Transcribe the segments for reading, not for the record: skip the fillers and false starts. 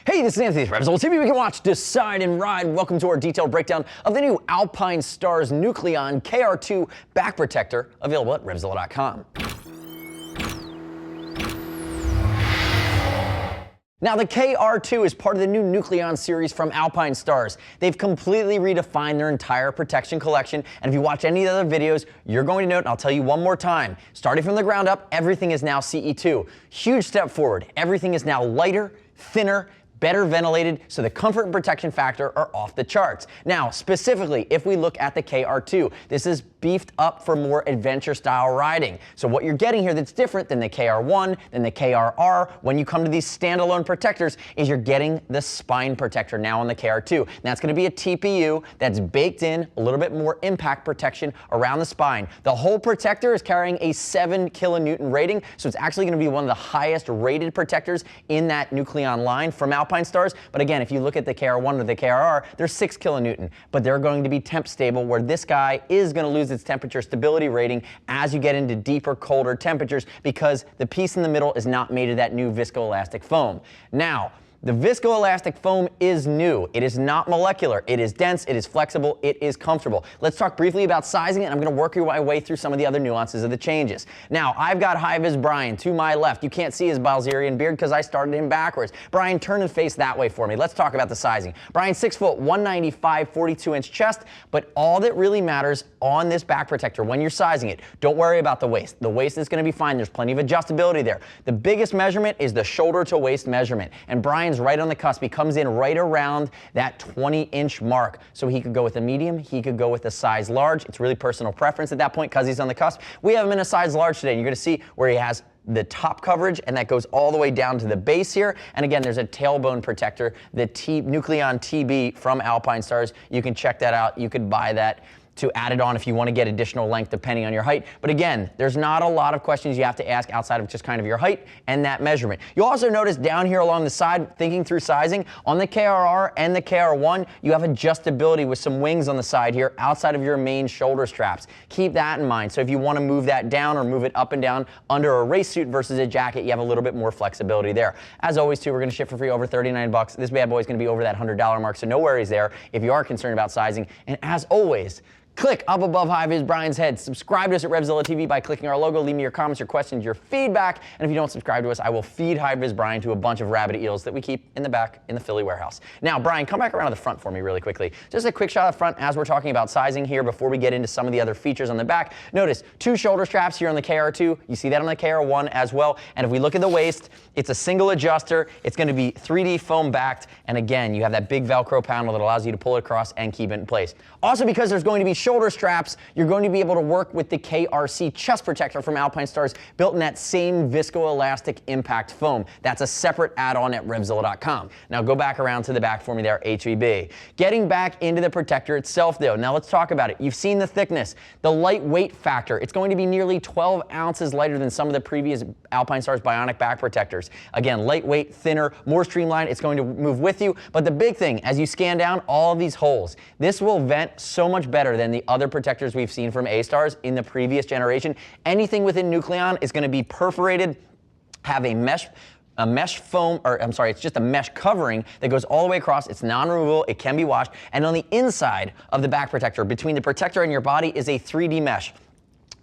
Hey, this is Anthony from RevZilla TV. We can watch, decide, and ride. Welcome to our detailed breakdown of the new Alpinestars Nucleon KR-2 back protector, available at RevZilla.com. Now, the KR-2 is part of the new Nucleon series from Alpinestars. They've completely redefined their entire protection collection, and if you watch any of the other videos, you're going to note, and I'll tell you one more time, starting from the ground up, everything is now CE2. Huge step forward. Everything is now lighter, thinner, better ventilated, so the comfort and protection factor are off the charts. Now, specifically, if we look at the KR-2, this is beefed up for more adventure style riding. So what you're getting here that's different than the KR-1, than the KR-R, when you come to these standalone protectors, is you're getting the spine protector now on the KR-2. And that's going to be a TPU that's baked in, a little bit more impact protection around the spine. The whole protector is carrying a 7 kilonewton rating, so it's actually going to be one of the highest rated protectors in that Nucleon line from Alpinestars. But again, if you look at the KR-1 or the KR-R, they're 6 kilonewton, but they're going to be temp stable, where this guy is going to lose its temperature stability rating as you get into deeper, colder temperatures, because the piece in the middle is not made of that new viscoelastic foam. Now, the viscoelastic foam is new. It is not molecular. It is dense, it is flexible, it is comfortable. Let's talk briefly about sizing it, and I'm going to work my way through some of the other nuances of the changes. Now, I've got high-vis Brian to my left. You can't see his Balzerian beard because I started him backwards. Brian, turn and face that way for me. Let's talk about the sizing. Brian's 6 foot, 195, 42-inch chest, but all that really matters on this back protector when you're sizing it, don't worry about the waist. The waist is going to be fine. There's plenty of adjustability there. The biggest measurement is the shoulder to waist measurement, and Brian's right on the cusp. He comes in right around that 20-inch mark. So he could go with a medium, he could go with a size large. It's really personal preference at that point because he's on the cusp. We have him in a size large today, and you're going to see where he has the top coverage, and that goes all the way down to the base here. And again, there's a tailbone protector, the Nucleon TB from Alpinestars. You can check that out. You could buy that to add it on if you want to get additional length depending on your height. But again, there's not a lot of questions you have to ask outside of just kind of your height and that measurement. You'll also notice down here along the side, thinking through sizing, on the KR-R and the KR-1, you have adjustability with some wings on the side here outside of your main shoulder straps. Keep that in mind. So if you want to move that down or move it up and down under a race suit versus a jacket, you have a little bit more flexibility there. As always, too, we're going to ship for free over 39 bucks. This bad boy is going to be over that $100 mark, so no worries there if you are concerned about sizing. And as always, click up above high-vis Brian's head. Subscribe to us at RevZilla TV by clicking our logo. Leave me your comments, your questions, your feedback. And if you don't subscribe to us, I will feed high-vis Brian to a bunch of rabbit eels that we keep in the back in the Philly warehouse. Now, Brian, come back around to the front for me really quickly. Just a quick shot of the front as we're talking about sizing here before we get into some of the other features on the back. Notice 2 shoulder straps here on the KR-2. You see that on the KR-1 as well. And if we look at the waist, it's a single adjuster. It's going to be 3D foam backed. And again, you have that big Velcro panel that allows you to pull it across and keep it in place. Also, because there's going to be shoulder straps, you're going to be able to work with the KRC chest protector from Alpinestars, built in that same viscoelastic impact foam. That's a separate add-on at RevZilla.com. Now go back around to the back for me there, HVB. Getting back into the protector itself though, now let's talk about it. You've seen the thickness, the lightweight factor. It's going to be nearly 12 ounces lighter than some of the previous Alpinestars Bionic back protectors. Again, lightweight, thinner, more streamlined. It's going to move with you. But the big thing, as you scan down all of these holes, this will vent so much better than the other protectors we've seen from A-Stars in the previous generation. Anything within Nucleon is going to be perforated, have a mesh foam, or I'm sorry, it's just a mesh covering that goes all the way across. It's non-removable, it can be washed, and on the inside of the back protector, between the protector and your body, is a 3D mesh,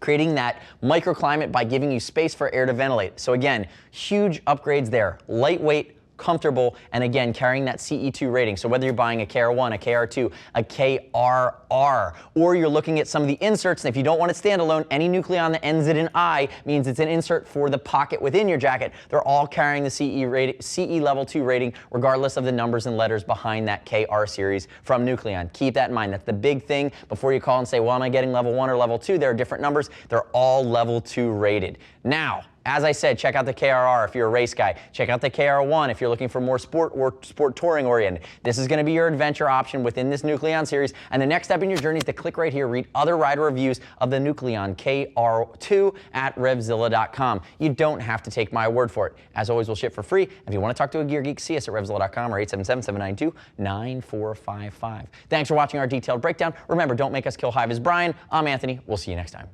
creating that microclimate by giving you space for air to ventilate. So again, huge upgrades there. Lightweight, comfortable, and again, carrying that CE2 rating. So whether you're buying a KR-1, a KR-2, a KR-R, or you're looking at some of the inserts, and if you don't want it standalone, any Nucleon that ends in an I means it's an insert for the pocket within your jacket. They're all carrying the CE level 2 rating, regardless of the numbers and letters behind that KR series from Nucleon. Keep that in mind. That's the big thing before you call and say, well, am I getting level 1 or level 2? There are different numbers. They're all level 2 rated. Now, as I said, check out the KR-R if you're a race guy. Check out the KR-1 if you're looking for more sport or sport touring oriented. This is going to be your adventure option within this Nucleon series. And the next step in your journey is to click right here, read other rider reviews of the Nucleon KR-2 at RevZilla.com. You don't have to take my word for it. As always, we'll ship for free. If you want to talk to a gear geek, see us at RevZilla.com or 877-792-9455. Thanks for watching our detailed breakdown. Remember, don't make us kill high-vis Brian. I'm Anthony. We'll see you next time.